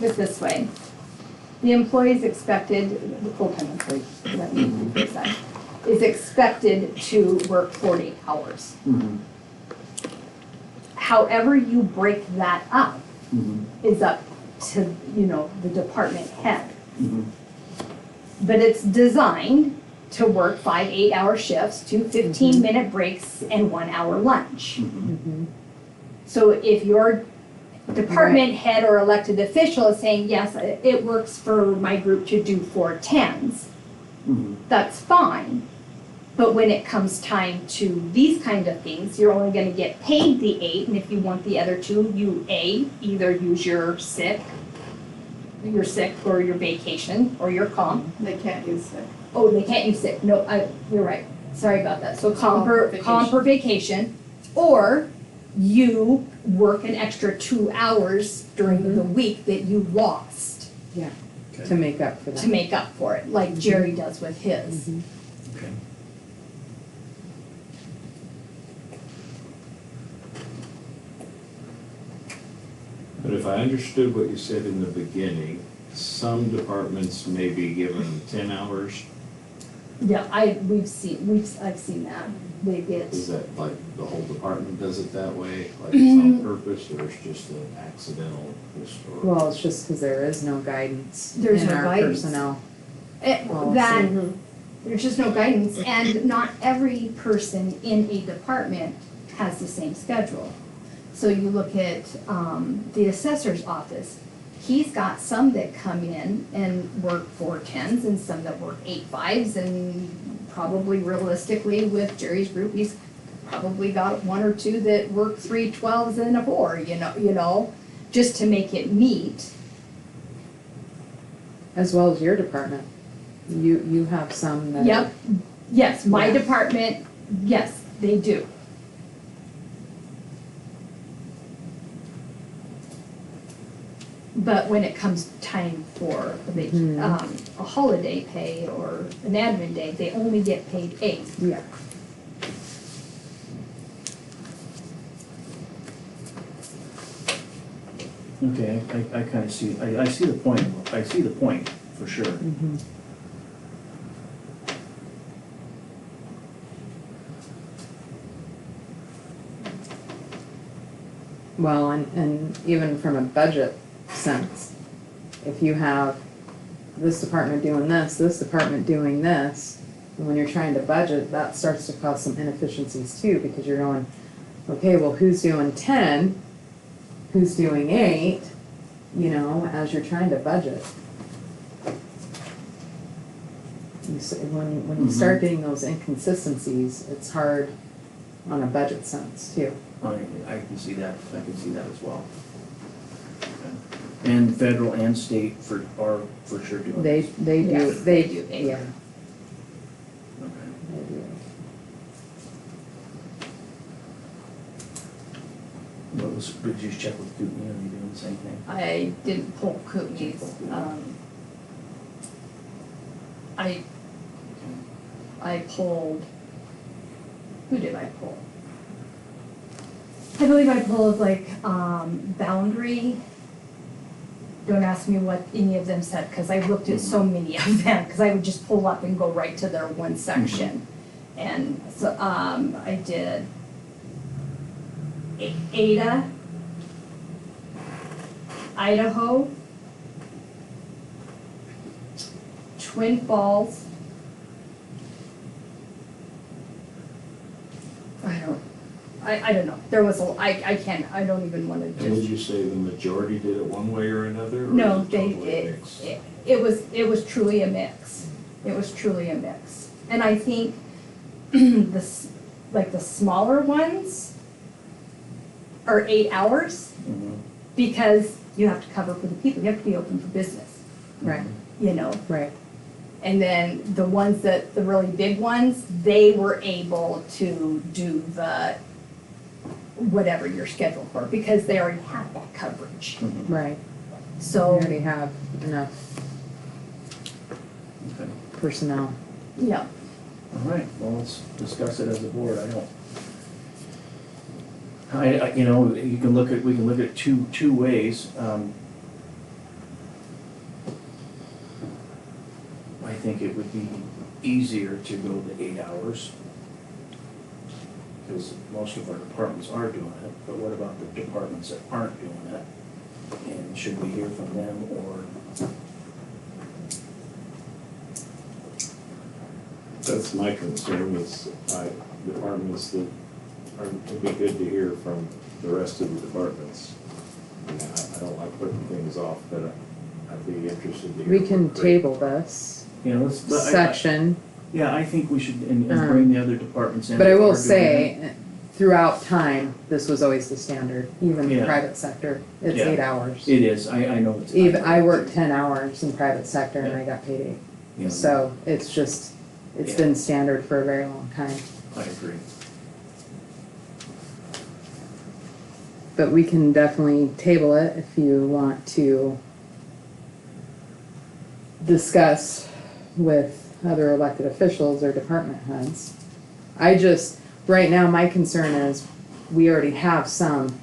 it this way. The employee is expected, the full-time employee, let me rephrase that, is expected to work 40 hours. However you break that up is up to, you know, the department head. But it's designed to work 5 8-hour shifts, 2 15-minute breaks, and 1 hour lunch. So if your department head or elected official is saying, yes, it works for my group to do 4 10s, that's fine. But when it comes time to these kind of things, you're only going to get paid the 8, and if you want the other 2, you either use your sick or your vacation or your comp. They can't use sick. Oh, they can't use sick. No, you're right. Sorry about that. So comp or vacation, or you work an extra 2 hours during the week that you lost. Yeah. Okay. To make up for that. To make up for it, like Jerry does with his. Okay. But if I understood what you said in the beginning, some departments may be given 10 hours. Yeah, I've seen that. They get. Is that like the whole department does it that way? Like it's on purpose, or it's just an accidental historical? Well, it's just because there is no guidance There's in no our guidance. personnel. There's just no guidance, and not every person in a department has the same schedule. So you look at the assessor's office. He's got some that come in and work 4 10s and some that work 8 5s, and probably realistically with Jerry's group, he's probably got 1 or 2 that work 3 12s and a 4, you know, just to make it meet. As well as your department. You have some that. Yep, yes, my Yeah. department, yes, they do. But when it comes time for a holiday pay or an admin day, they only get paid 8. Yeah. Okay, I kind of see, I see the point, for sure. Well, and even from a budget sense, if you have this department doing this department doing this, and when you're trying to budget, that starts to cause some inefficiencies too, because you're going, okay, well, who's doing 10? Who's doing 8? You know, as you're trying to budget. When you start getting those inconsistencies, it's hard on a budget sense too. I can see that, as well. And federal and state are for sure doing They this. do, Yes, they they do. do, yeah. Okay. They do. Did you check with Kootenai, are you doing the same thing? I didn't pull Kootenai's. I pulled, who did I pull? I believe I pulled like Boundary. Don't ask me what any of them said, because I looked at so many of them, because I would just pull up and go right to their one section. And so I did Ada, Idaho, Twin Falls. I don't know. There was I don't even want to And would just. you say the majority did it one way or another? Or No, is it totally mixed? it was truly a mix. It was truly a mix. And I think the smaller ones are 8 hours because you have to cover for the people. You have to be open for business, Right, you know. right. And then the really big ones, they were able to do the whatever you're scheduled for, because they already have that coverage. Right. So, We already have enough Okay. personnel. yeah. All right, well, let's discuss it as a board. You know, we can look at it two ways. think it would be easier to go to 8 hours. Because most of our departments are doing it, but what about the departments that aren't doing it? And should we hear from them, or? That's my concern, is departments that are, it'd be good to hear from the rest of the departments. I mean, I don't like putting things off, but I'd be interested to hear. We can table this Yeah, let's. section, Yeah, I think we should, and bring the other departments in. but I that are will doing say, throughout time, this was always the standard, even in the Yeah. private sector, it's Yeah. 8 hours. It is, I know it's. Even, I worked 10 hours in private sector and I got paid 8. Yeah. So it's just, it's Yeah. been standard for a very long time. I agree. But we can definitely table it if you want to discuss with other elected officials or department heads. I just, right now, my concern is we already have some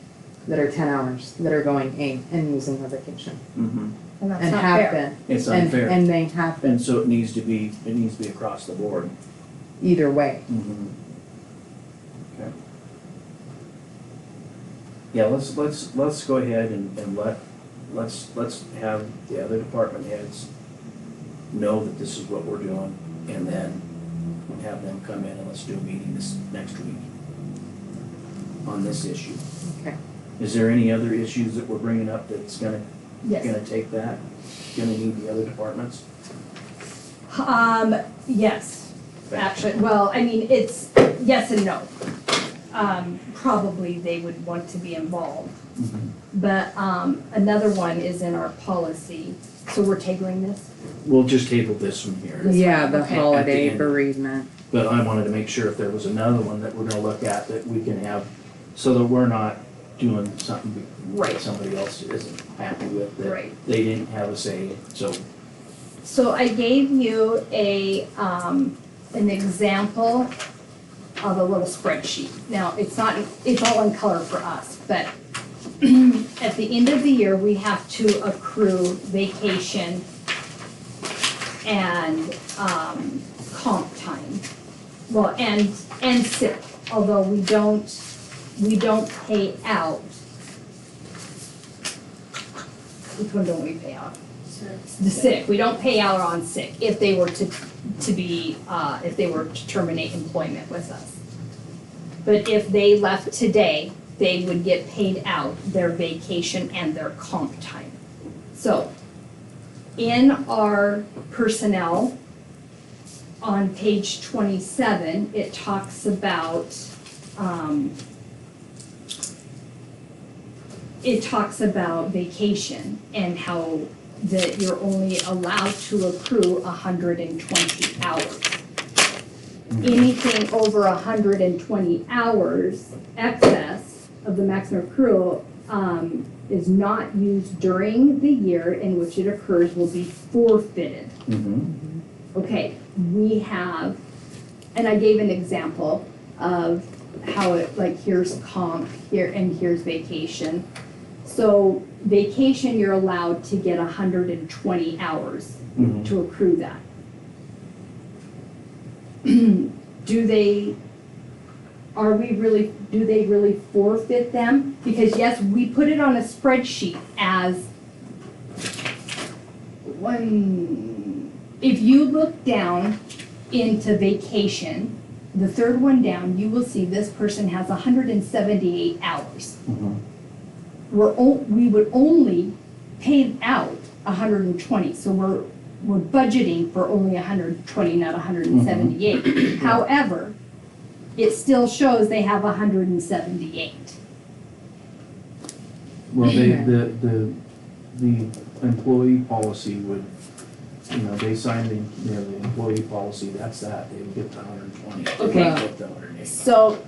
that are 10 hours that are going 8 and using their vacation. Mm-hmm. And that's And not have fair. been. It's And- unfair. And they have been, And so it needs to be across the board. either way. Mm-hmm. Okay. Yeah, let's go ahead and let's have the other department heads know that this is what we're doing, and then have them come in and let's do a meeting this next week on this issue. Okay. Is there any other issues that we're bringing up that's gonna Yes. take that? Gonna need the other departments? Yes, actually, well, I mean, it's yes and no. Probably they would want to be involved. But, another one is in our policy, so we're tabling this? We'll just table this one here. Yeah, the Okay. holiday At the end. bereavement. But I wanted to make sure if there was another one that we're gonna look at that we can have, so that we're not doing something Right. that somebody else isn't happy with, that Right. they didn't have a say, so. So I gave you an example of a little spreadsheet. Now, it's all in color for us, but at the end of the year, we have to accrue vacation and comp time. Well, and sick, although we don't pay out. Which one don't we pay out? The sick, we don't pay out on sick if they were to be, if they were to terminate employment with us. But if they left today, they would get paid out their vacation and their comp time. So, in our personnel, on page 27, it talks about, vacation and how that you're only allowed to accrue 120 hours. Anything over 120 hours excess of the maximum accrual is not used during the year in which it occurs will be forfeited. Okay, we have, and I gave an example of how it, like, here's comp here and here's vacation. So vacation, you're allowed to get 120 hours to accrue that. Do they really forfeit them? Because yes, we put it on a spreadsheet as one, if you look down into vacation, the third one down, you will see this person has 178 hours. We would only pay out 120, so we're budgeting for only 120, not 178. However, it still shows they have 178. Well, the employee policy would, they sign the employee policy, that's that, they would get the 120. They Okay. wouldn't get the 180. So,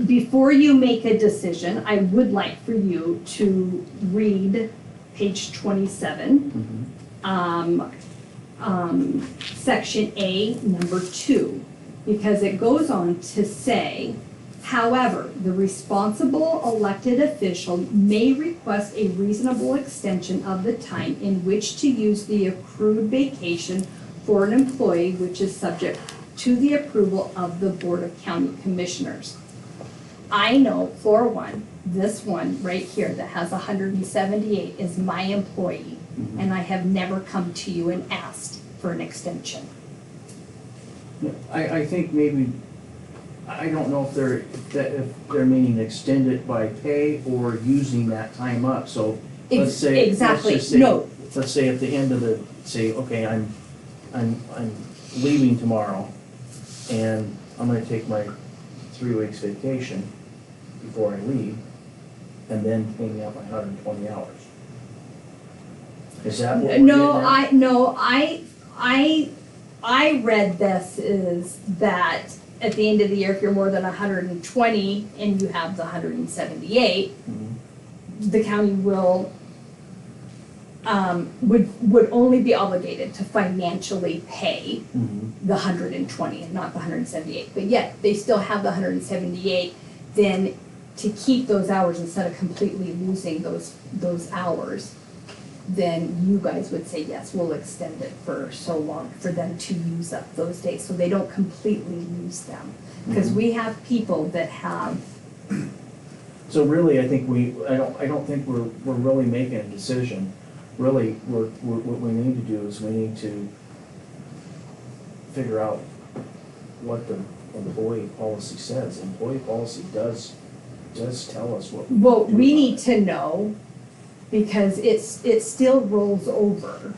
before you make a decision, I would like for you to read page 27. Section A, number 2, because it goes on to say, however, the responsible elected official may request a reasonable extension of the time in which to use the accrued vacation for an employee which is subject to the approval of the Board of County Commissioners. I know for one, this one right here that has 178 is my employee, and I have never come to you and asked for an extension. I think maybe, I don't know if they're meaning extend it by pay or using that time up, so let's say. Exactly, let's just say- no. Let's say at the end of the, say, okay, I'm leaving tomorrow, and I'm gonna take my 3 weeks vacation before I leave, and then pay me out my 120 hours. Is that what we're getting at? I read this is that at the end of the year, if you're more than 120 and you have the 178, the county will, would only be obligated to financially pay the 120 and not the 178. But yet, they still have the 178, then to keep those hours instead of completely losing those hours, then you guys would say, yes, we'll extend it for so long for them to use up those days, so they don't completely lose them. Because we have people that have. So really, I think I don't think we're really making a decision. Really, what we need to do is we need to figure out what the employee policy says. Employee policy does tell us what. Well, we need to know, because it still rolls over.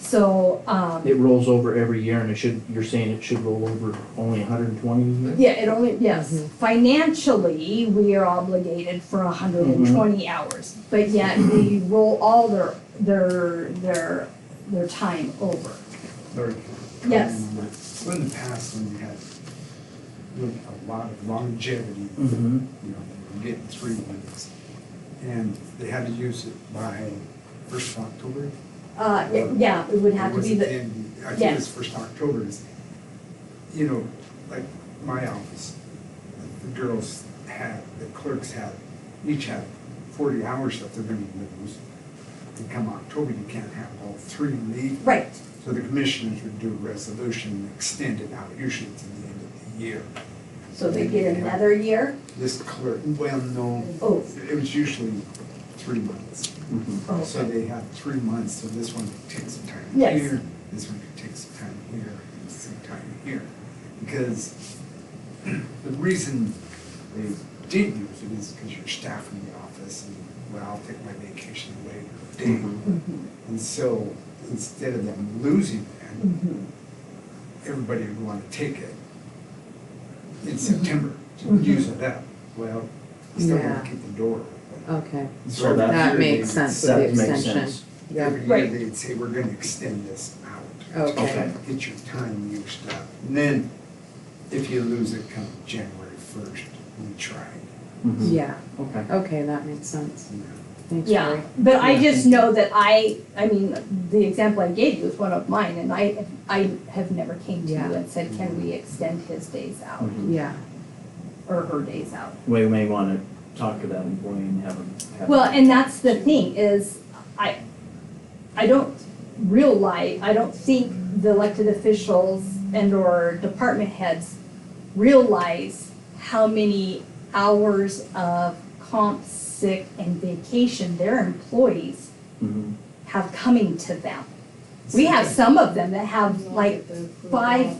So, It rolls over every year, and you're saying it should roll over only 120 a year? yeah, yes. Financially, we are obligated for 120 hours, but yet we roll all their time over. Lord, Yes. in the past, when you had a lot of longevity, you know, they were getting 3 weeks, and they had to use it by 1st of October. Yeah, it would have Or to was be it the, in- I think yeah. it was 1st of October, is, you know, like my office, the girls had, the clerks had, each had 40 hours that they're gonna lose. And come October, you can't have all 3 leave. right, So the commissioners would do a resolution and extend it out, usually to the end of the year. so they get another year? This clerk, well, no, Oh. it was usually 3 months. Oh, So they had 3 months, so this one could take some time Yes. here, this one could take some time here, and some time here. Because the reason they did use it is because you're staff in the office, and, well, I'll take my vacation later day. And so, instead of them losing that, everybody would want to take it in September to use it up. Well, you still Yeah. gotta keep the door open. Okay, So every that- year that they makes would sense say- with the That makes extension. sense. Yeah, Every year Right. they'd say, we're gonna extend this out. Okay. Okay. Get your time used up. And then, if you lose it come January 1st, we tried. yeah, Okay. okay, that makes sense. Thanks, Yeah, Lori. but I Yeah, just thank know that I mean, the example I gave you is one of mine, and I have never came to you Yeah. and said, can we extend his days out, Yeah, or her days out? We may want to talk to that employee and have them. Well, and that's the thing, is I don't think the elected officials and or department heads realize how many hours of comp, sick, and vacation their employees have coming to them. We have some of them that have like 5,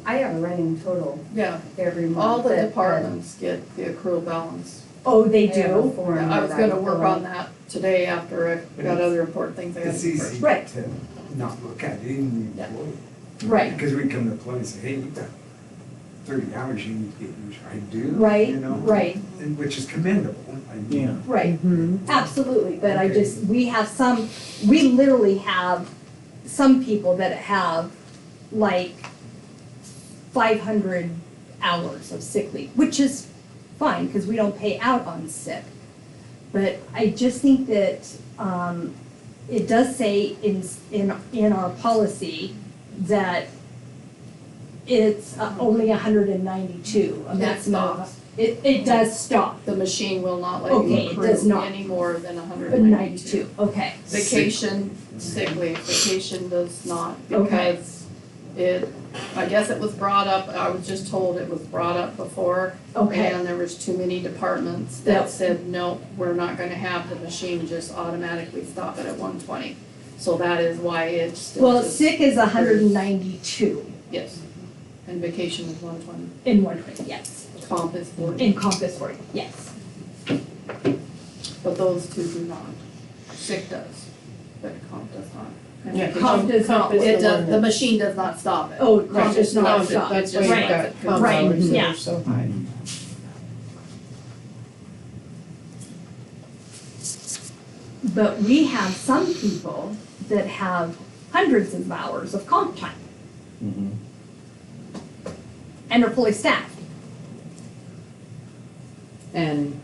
I have a running total Yeah, every month. all the that- departments get the accrual balance. oh, they I have a do? form I was that gonna fill work out. on that today after I got other important things I had It's to do easy first. Right. to not look at it in the Yeah. employee. Right, Because we come to the employee and say, hey, you've got 30 hours you need to get used. I do. Right, you know? right. And which is commendable. I mean, Yeah. right. Absolutely, but I Okay. just, we literally have some people that have like 500 hours of sick leave, which is fine, because we don't pay out on sick. But I just think that, it does say in our policy that it's only 192, a maximum of It does stop. The machine will not let Okay, you it does accrue not. any more than 192. 92, okay. Vacation, sick leave, vacation does not, Okay. because I guess it was brought up, I was just told it was brought up before. Okay. And there was too many departments Yep. that said, no, we're not gonna have the machine just automatically stop it at 120. So that is why it's still Well, just- sick is 192 Yes, and vacation is 120, in 120, yes. comp is 40, In compass 40, yes. but those two do not. Sick does, but comp does not. And Yeah, vacation- Comp does not, Comp is It the does, one the that- machine does not stop it. oh, Comp comp just does not knows it, stop. That's it why just you've lets got it comp Right, hours that yeah. are so high. But we have some people that have hundreds of hours of comp time Mhm. and are fully staffed. And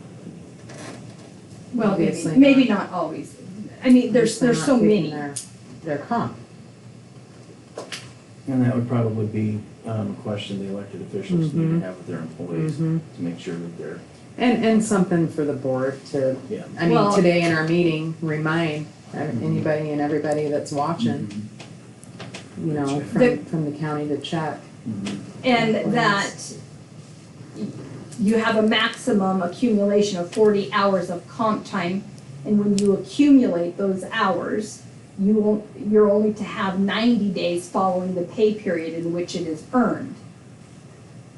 Well, Obviously maybe not always. I mean, there's they're so not taking many. their comp. And that would probably be a question the elected officials need Mhm. to have with their employees Mhm. to make sure that they're, And something for the board to, yeah. I mean, Well- today in our meeting, remind anybody and everybody that's watching, you know, from the county to check. Mhm. And that you have a maximum accumulation of 40 hours of comp time. And when you accumulate those hours, you're only to have 90 days following the pay period in which it is earned.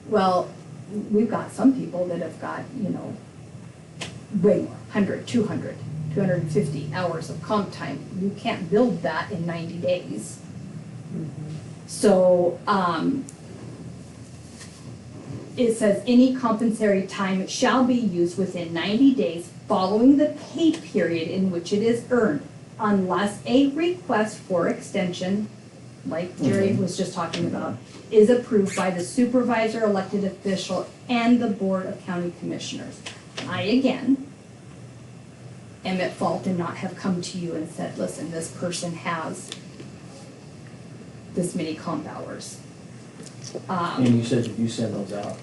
Well, we've got some people that have got, way more, 100, 200, 250 hours of comp time. You can't build that in 90 days. So, it says any compensatory time shall be used within 90 days following the pay period in which it is earned, unless a request for extension, like Jerry was just talking about, is approved by the supervisor, elected official, and the Board of County Commissioners. I, again, am at fault in not have come to you and said, listen, this person has this many comp hours. And you said that you send those out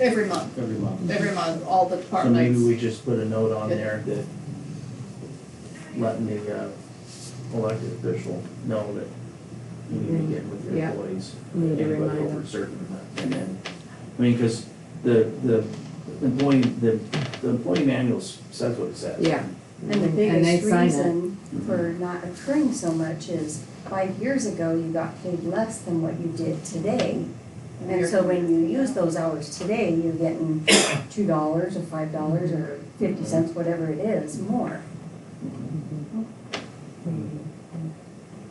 Every month, every month. all the So departments. maybe we just put a note on there that letting the elected official know that you need to get with your Yeah. employees. You need to anybody remind over them. a certain amount. And then, I mean, because the employee manual says what it says. Yeah. And the they biggest sign it. reason for not accruing so much is 5 years ago, you got paid less than what you did today. And so when you use those hours today, you're getting $2 or $5 or 50 cents, whatever it is, more.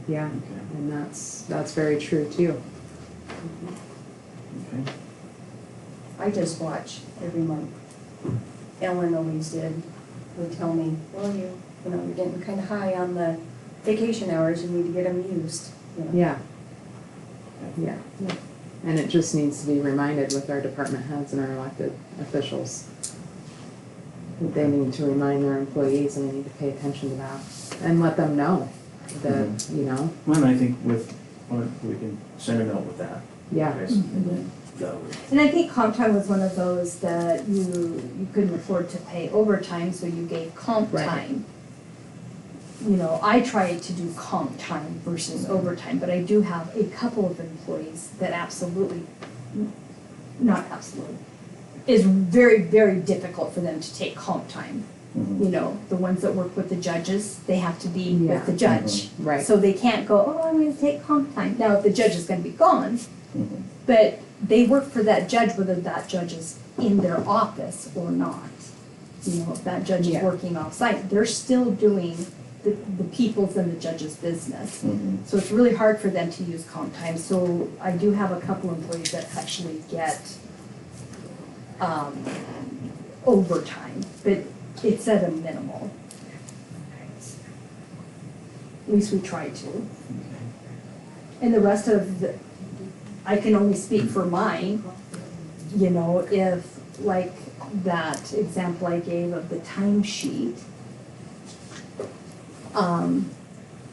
Yeah, Okay. and that's very true too. Okay. I just watch every month. Ellen always did, would tell me, well, you're getting kind of high on the vacation hours, you need to get them used. Yeah. Yeah. And it just needs to be reminded with our department heads and our elected officials. That they need to remind their employees and they need to pay attention to that and let them know that, Well, and I think we can send a note with that. yeah. Okay, and then that would- And I think comp time was one of those that you couldn't afford to pay overtime, so you gave comp Right. time. I tried to do comp time versus overtime, but I do have a couple of employees that not absolutely, is very, very difficult for them to take comp time. Mhm. The ones that work with the judges, they have to be Yeah. with the judge. Right. So they can't go, oh, I'm gonna take comp time. Now, if the judge is gonna be gone, Mhm. but they work for that judge whether that judge is in their office or not. If that judge is Yeah. working off-site, they're still doing the people's and the judge's business. Mhm. So it's really hard for them to use comp time. So I do have a couple employees that actually get overtime, but it's at a minimal. At least we try to. And the rest of I can only speak for mine, if like that example I gave of the timesheet,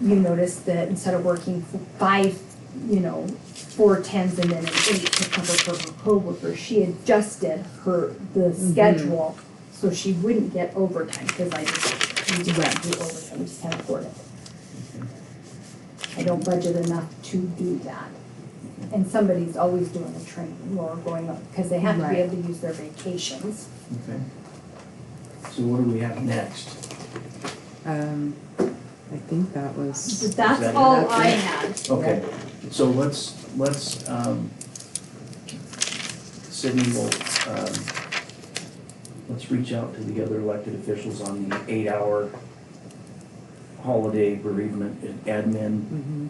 you notice that instead of working 5, 4 10s and then an 8 to cover for her coworkers. She adjusted the schedule so she wouldn't get overtime, because we just can't do overtime, we just can't afford it. I don't budget enough to do that. And somebody's always doing a training or going up, because they have to be Right. able to use their vacations. Okay. So what do we have next? I think that was, Is That's that all it? I had. Okay, so Sydney will, let's reach out to the other elected officials on the 8-hour holiday bereavement and admin.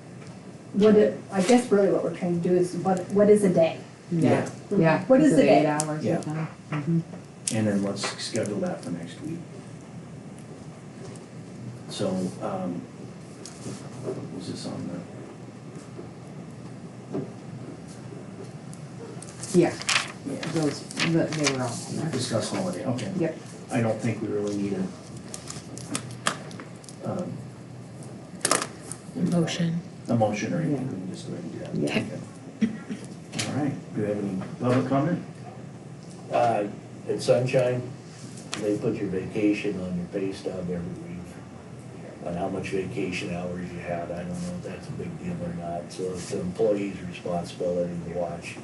I guess really what we're trying to do is, what is a day? yeah. What is it the day? 8 hours Yeah. of time? Mhm. And then let's schedule that for next week. So, was this on Yeah, the, those, they were all on there. discuss holiday, okay. Yep. I don't think we really need Motion. a motion or anything, Yeah. we can just go ahead and do that. Yeah. Okay. All right, do we have any public comment? At Sunshine, they put your vacation on your pay stub every week, on how much vacation hours you had. I don't know if that's a big deal or not, so it's the employee's responsibility to watch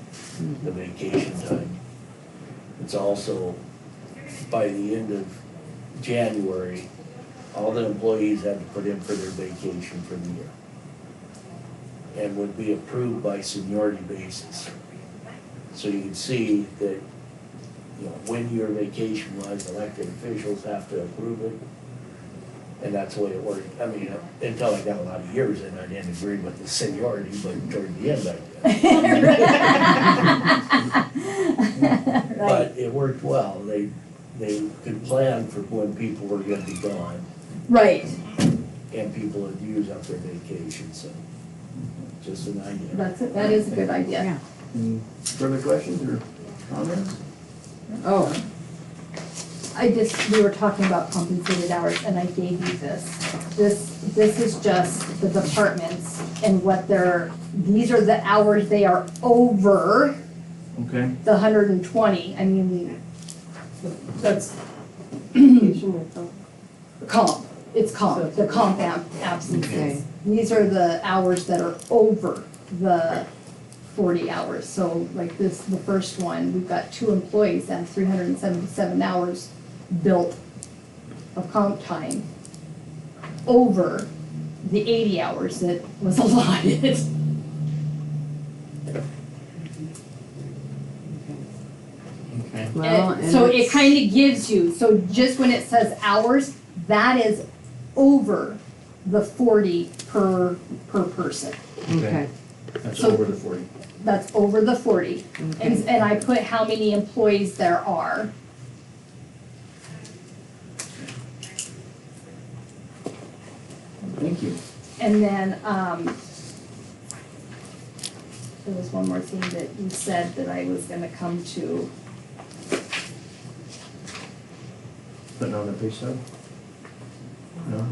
the vacation time. It's also, by the end of January, all the employees had to put in for their vacation for the year, and would be approved by seniority basis. So you can see that, you know, when your vacation was, elected officials have to approve it. And that's the way it worked. I mean, until I got a lot of years in, I didn't agree with the seniority, but toward the end I did. But it worked well. They could plan for when people were gonna be gone, Right, and people would use up their vacation, so just an idea. that is a good idea. Yeah. Any further questions or comments? Oh, We were talking about compensated hours, and I gave you this. This is just the departments and these are the hours they are over Okay. the 120. I mean, that's comp, it's comp, the comp absences. Okay. These are the hours that are over the 40 hours. So like the first one, we've got 2 employees that have 377 hours built of comp time over the 80 hours that was allotted. Okay. well, and So it it's- kind of gives you, so just when it says hours, that is over the 40 per person. Okay, That's So- over the 40. That's over the 40. And, okay, and I put how many employees there are. Thank you. And then, there was one more thing that you said that I was gonna come to. Putting on the pay stub? No?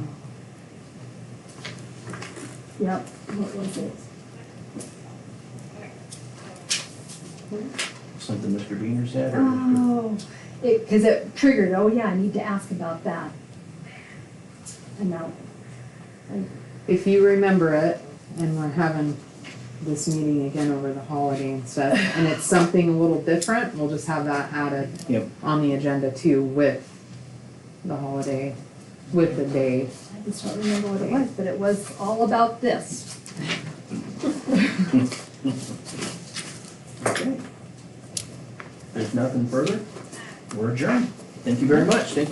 Yep, what was it? Something Mr. Diener said, or? Oh, cause it triggered, oh yeah, I need to ask about that. Amount. if you remember it, and we're having this meeting again over the holiday and stuff, and it's something a little different, we'll just have that added Yep. on the agenda too with the holiday, with the day. I just don't remember what it was, but it was all about this. Okay. There's nothing further? We're adjourned. Thank you very much. Thank you.